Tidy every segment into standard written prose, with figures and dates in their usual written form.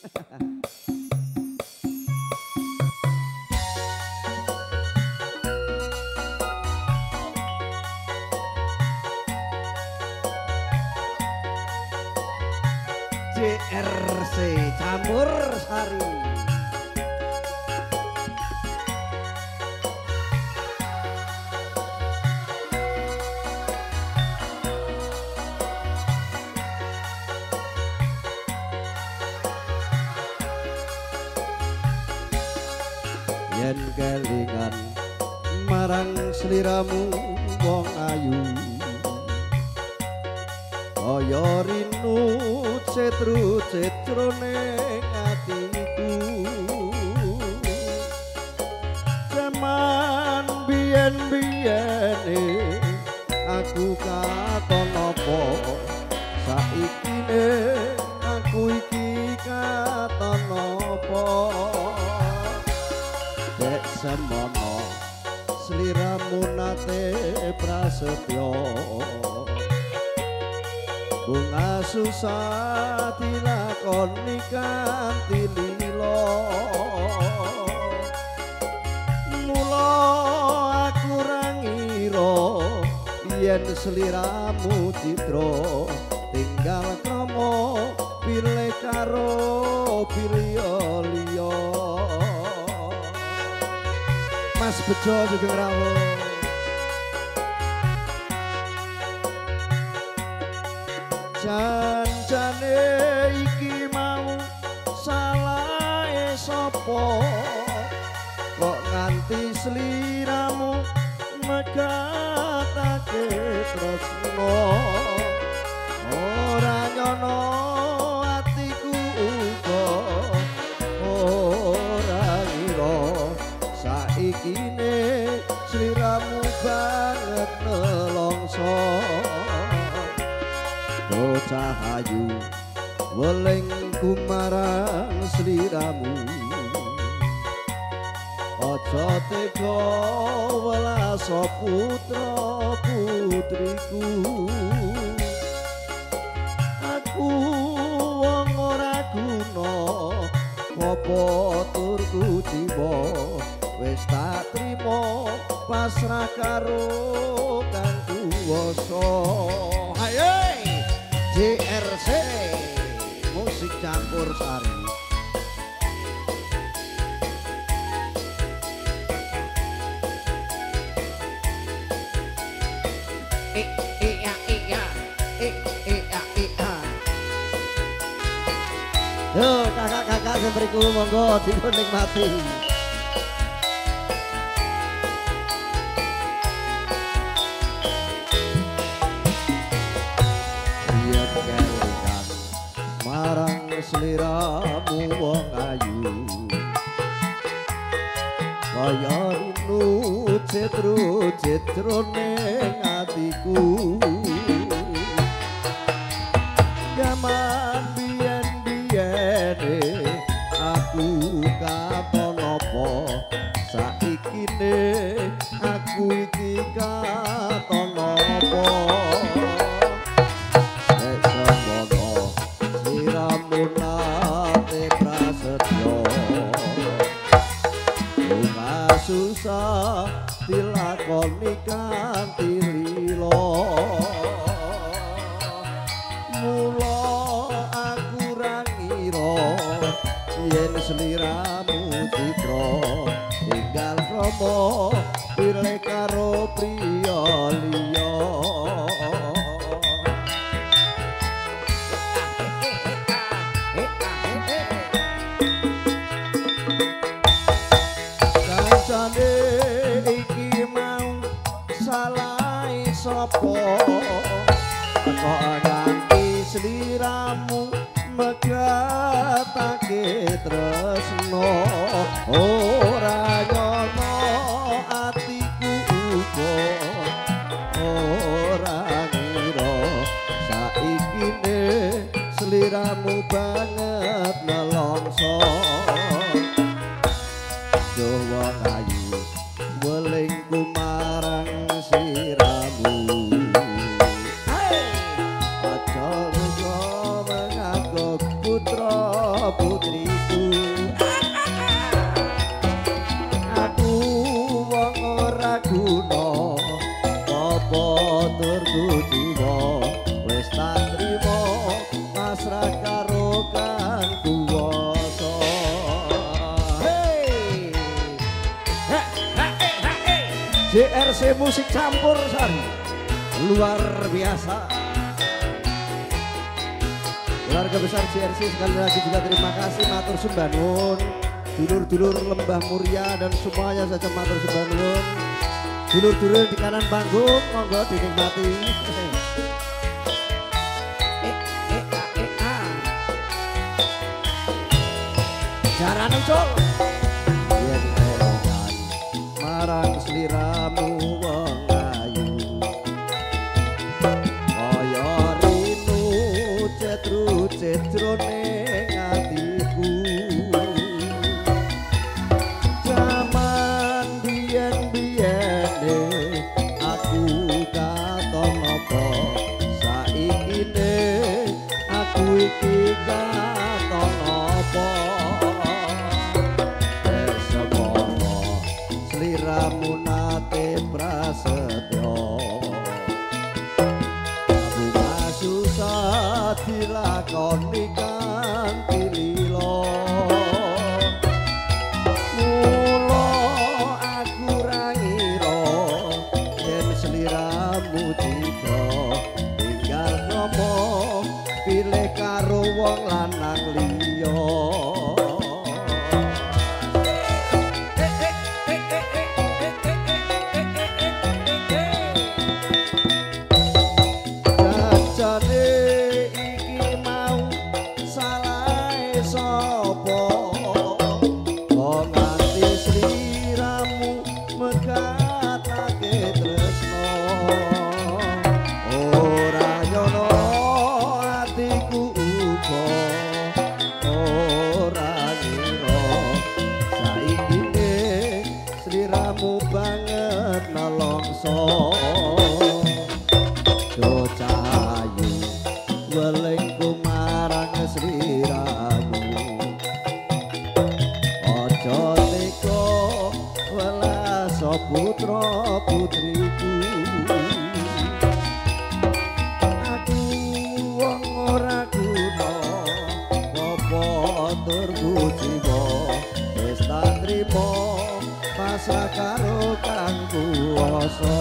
JRC Campur Sari. Yen kelingan marang sliramu wong ayu, kaya rinu cetru-cetrone atiku. Jaman biyen-biyene aku katon apa, saikine aku iki katon apa. Dek semono sliramu nate prasetyo, bunga susah dilakoni kanthi lilo. Mula aku ra ngira yen sliramu citra tinggal krama pilih karo pilih liya. Mas Bejo Sugeng Rawuh. Janjane iki mau salahe sapa, kok nganti sliramu megatake tresno. Ora nyono atiku uga ora ngira saikine sliramu banget nelongso. Bocah ayu weling kumarang sliramu, aja tega welas putra putriku. Aku wong ora guna apa turku jiwa, wis tak trimo pasrah karo kang kuwasa. Ayo JRC Musik Campur Sari. Yo kakak-kakak sembriku monggo dipun nikmati. Marang sliramu wong ayu, kaya rinu cetru-cetrone atiku. Jaman biyen-biyene aku katon apa, saikine aku iki katon apa. Nate prasetyo, bunga susah dilakoni kanthi lilo. Mula aku ra ngira yen sliramu citra tinggal krama pilih karo priya liya. Iki mau salahe sapa, kok nganti sliramu megatake tresno. Ora nyono atiku uga ora ngira saikine sliramu banget nelongso. Jawa ayu weling kumarang sliramu, aja mengaku putra putri DRC Musik Campur Sari luar biasa. Keluarga besar JRC sekali lagi juga terima kasih, matur sembah nuwun. Dulur-dulur Lembah Muria dan semuanya saja matur sembah nuwun. Dulur-dulur di kanan panggung monggo dinikmati. Jaran ucul yen elokan marang sliramu wong ayu, kaya rinu cetru-cetrone atiku. Jaman biyen-biyene aku katon apa, saikine aku iki katon apa. Sliramu nate prasetyo, bunga susah dilakoni kanthi lilo. Mula aku ra ngira yen sliramu tiga tinggal ngomong pilih karo wong lanang liya. Sliramu banget nolongso do cahayu welingku marang sliramu. Aja teka welas putra putriku, aku wong ora guna apa turku jiwa wis tak trima pasrah karo kang kuwasa.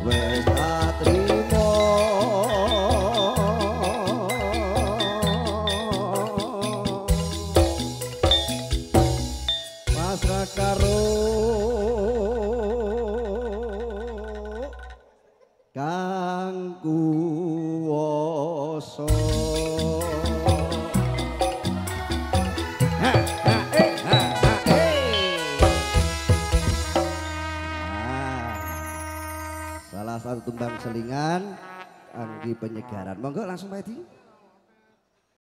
Wis tak trima pasrah karo kang kuwasa. Salah satu tumbang selingan anggi penyegaran. Monggo langsung Pak Edi.